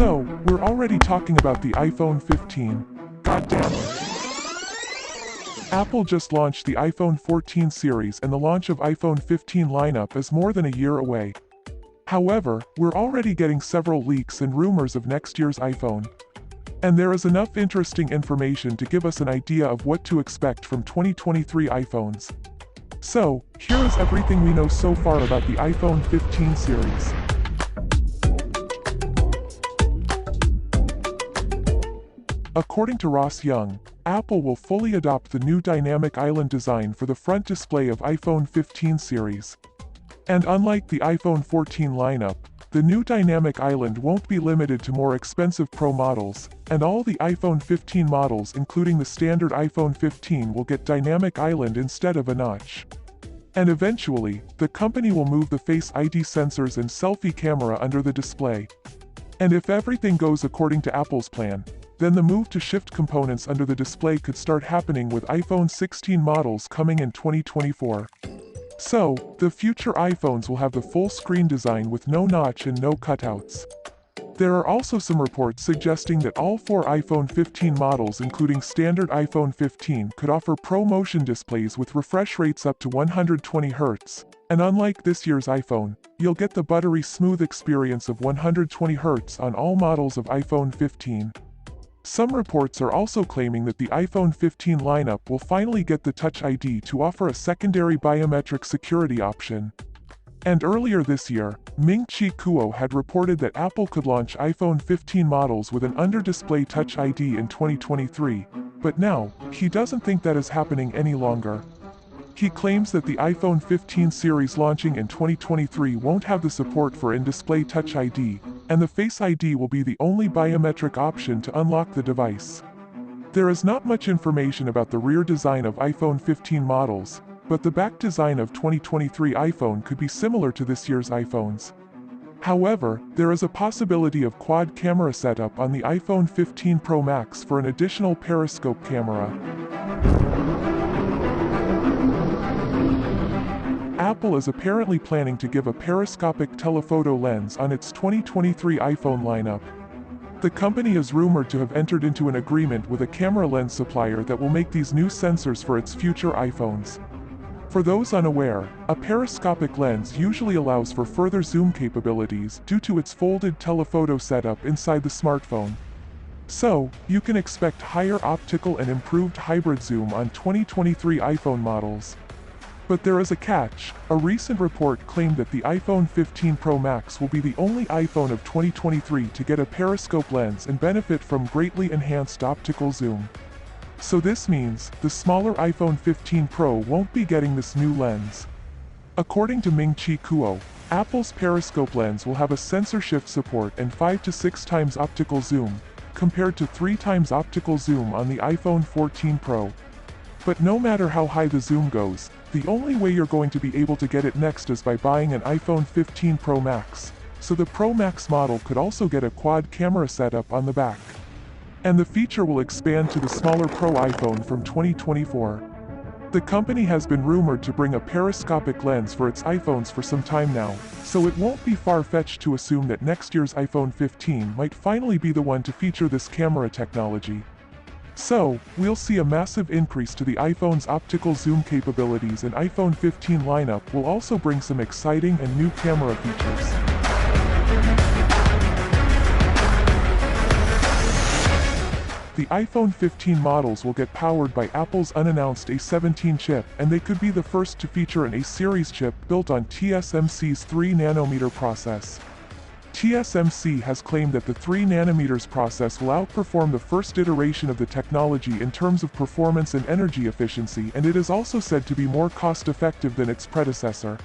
So, we're already talking about the iPhone 15. God damn it. Apple just launched the iPhone 14 series and the launch of iPhone 15 lineup is more than a year away. However, we're already getting several leaks and rumors of next year's iPhone. And there is enough interesting information to give us an idea of what to expect from 2023 iPhones. So, here is everything we know so far about the iPhone 15 series. According to Ross Young, Apple will fully adopt the new dynamic island design for the front display of iPhone 15 series. And unlike the iPhone 14 lineup, the new dynamic island won't be limited to more expensive Pro models, and all the iPhone 15 models including the standard iPhone 15 will get dynamic island instead of a notch. And eventually, the company will move the Face ID sensors and selfie camera under the display. And if everything goes according to Apple's plan, then the move to shift components under the display could start happening with iPhone 16 models coming in 2024. So, the future iPhones will have the full screen design with no notch and no cutouts. There are also some reports suggesting that all 4 iPhone 15 models including standard iPhone 15 could offer Pro Motion displays with refresh rates up to 120 Hz. And unlike this year's iPhone, you'll get the buttery smooth experience of 120 Hz on all models of iPhone 15. Some reports are also claiming that the iPhone 15 lineup will finally get the Touch ID to offer a secondary biometric security option. And earlier this year, Ming-Chi Kuo had reported that Apple could launch iPhone 15 models with an under-display Touch ID in 2023, but now, he doesn't think that is happening any longer. He claims that the iPhone 15 series launching in 2023 won't have the support for in-display Touch ID, and the Face ID will be the only biometric option to unlock the device. There is not much information about the rear design of iPhone 15 models, but the back design of 2023 iPhone could be similar to this year's iPhones. However, there is a possibility of quad camera setup on the iPhone 15 Pro Max for an additional periscope camera. Apple is apparently planning to give a periscopic telephoto lens on its 2023 iPhone lineup. The company is rumored to have entered into an agreement with a camera lens supplier that will make these new sensors for its future iPhones. For those unaware, a periscopic lens usually allows for further zoom capabilities due to its folded telephoto setup inside the smartphone. So, you can expect higher optical and improved hybrid zoom on 2023 iPhone models. But there is a catch. A recent report claimed that the iPhone 15 Pro Max will be the only iPhone of 2023 to get a periscope lens and benefit from greatly enhanced optical zoom. So this means, the smaller iPhone 15 Pro won't be getting this new lens. According to Ming-Chi Kuo, Apple's periscope lens will have a sensor shift support and 5 to 6 times optical zoom, compared to 3 times optical zoom on the iPhone 14 Pro. But no matter how high the zoom goes, the only way you're going to be able to get it next is by buying an iPhone 15 Pro Max, so the Pro Max model could also get a quad camera setup on the back. And the feature will expand to the smaller Pro iPhone from 2024. The company has been rumored to bring a periscopic lens for its iPhones for some time now, so it won't be far-fetched to assume that next year's iPhone 15 might finally be the one to feature this camera technology. So, we'll see a massive increase to the iPhone's optical zoom capabilities, and iPhone 15 lineup will also bring some exciting and new camera features. The iPhone 15 models will get powered by Apple's unannounced A17 chip, and they could be the first to feature an A-series chip built on TSMC's 3nm process. TSMC has claimed that the 3nm process will outperform the first iteration of the technology in terms of performance and energy efficiency, and it is also said to be more cost-effective than its predecessor.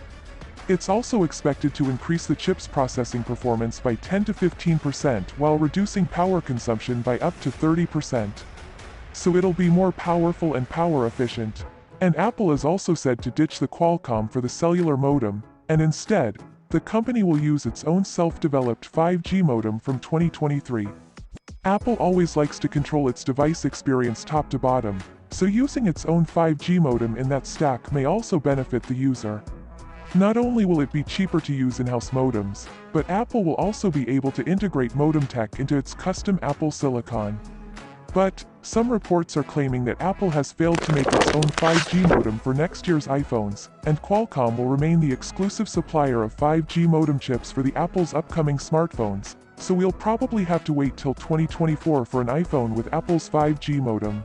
It's also expected to increase the chip's processing performance by 10 to 15% while reducing power consumption by up to 30%. So it'll be more powerful and power efficient. And Apple is also said to ditch the Qualcomm for the cellular modem, and instead, the company will use its own self-developed 5G modem from 2023. Apple always likes to control its device experience top to bottom, so using its own 5G modem in that stack may also benefit the user. Not only will it be cheaper to use in-house modems, but Apple will also be able to integrate modem tech into its custom Apple Silicon. But, some reports are claiming that Apple has failed to make its own 5G modem for next year's iPhones, and Qualcomm will remain the exclusive supplier of 5G modem chips for the Apple's upcoming smartphones, so we'll probably have to wait till 2024 for an iPhone with Apple's 5G modem.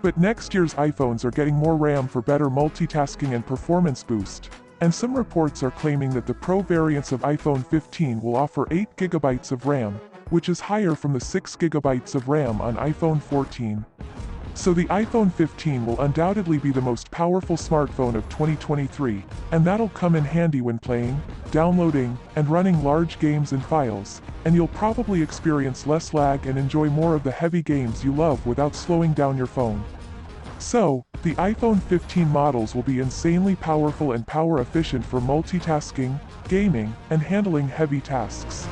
But next year's iPhones are getting more RAM for better multitasking and performance boost. And some reports are claiming that the Pro variants of iPhone 15 will offer 8GB of RAM, which is higher from the 6GB of RAM on iPhone 14. So the iPhone 15 will undoubtedly be the most powerful smartphone of 2023, and that'll come in handy when playing, downloading, and running large games and files, and you'll probably experience less lag and enjoy more of the heavy games you love without slowing down your phone. So, the iPhone 15 models will be insanely powerful and power efficient for multitasking, gaming, and handling heavy tasks.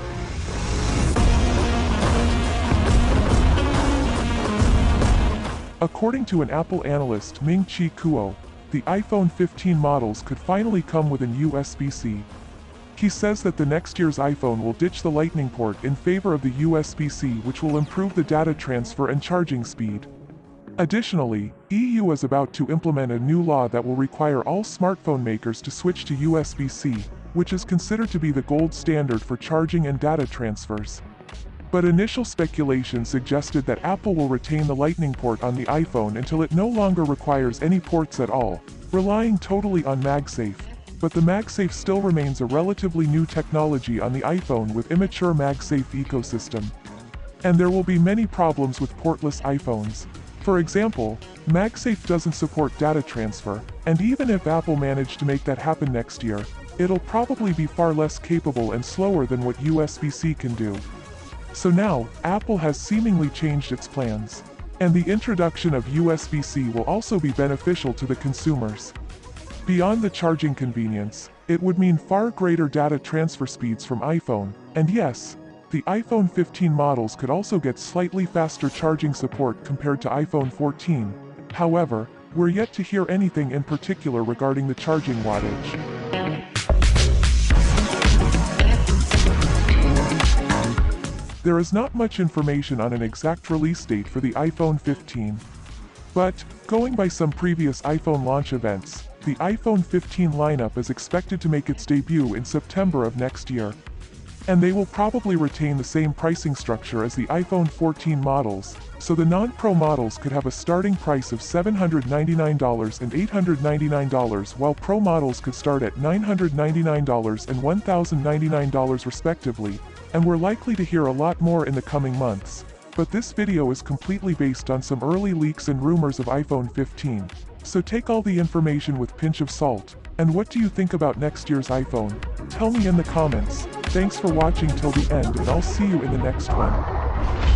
According to an Apple analyst Ming-Chi Kuo, the iPhone 15 models could finally come with an USB-C. He says that the next year's iPhone will ditch the Lightning port in favor of the USB-C, which will improve the data transfer and charging speed. Additionally, EU is about to implement a new law that will require all smartphone makers to switch to USB-C, which is considered to be the gold standard for charging and data transfers. But initial speculation suggested that Apple will retain the Lightning port on the iPhone until it no longer requires any ports at all, relying totally on MagSafe. But the MagSafe still remains a relatively new technology on the iPhone with immature MagSafe ecosystem. And there will be many problems with portless iPhones. For example, MagSafe doesn't support data transfer, and even if Apple managed to make that happen next year, it'll probably be far less capable and slower than what USB-C can do. So now, Apple has seemingly changed its plans. And the introduction of USB-C will also be beneficial to the consumers. Beyond the charging convenience, it would mean far greater data transfer speeds from iPhone, and yes, the iPhone 15 models could also get slightly faster charging support compared to iPhone 14. However, we're yet to hear anything in particular regarding the charging wattage. There is not much information on an exact release date for the iPhone 15. But, going by some previous iPhone launch events, the iPhone 15 lineup is expected to make its debut in September of next year. And they will probably retain the same pricing structure as the iPhone 14 models, so the non-Pro models could have a starting price of $799 and $899, while Pro models could start at $999 and $1,099 respectively, and we're likely to hear a lot more in the coming months. But this video is completely based on some early leaks and rumors of iPhone 15, so take all the information with a pinch of salt. And what do you think about next year's iPhone? Tell me in the comments. Thanks for watching till the end, and I'll see you in the next one.